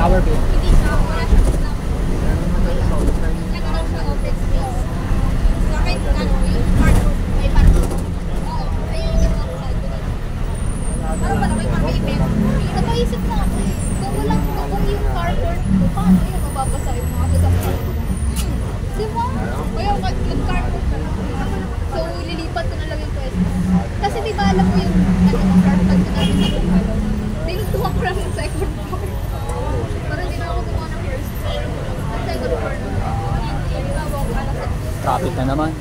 Tower B. Hindi siya, wala siya lang. Nagkaroon siya open space. Sa akin, yung cardboard, may parking. Oo, ayun yung ako sa ito. Parang malaki parking. Napaisip na ako eh. Kung walang kung yung cardboard ko, paano yun mababasa yung mga sasakyan? Di ba? Kaya nag-cardboard na lang. So, lilipat ko na lang yung pwesto. Kasi di ba alam mo yung cardboard ko namin sa kung tinutuwa ko lang yung second floor. Parang hindi na ako gumawa ng first floor. Ang second floor na. Traffic na naman.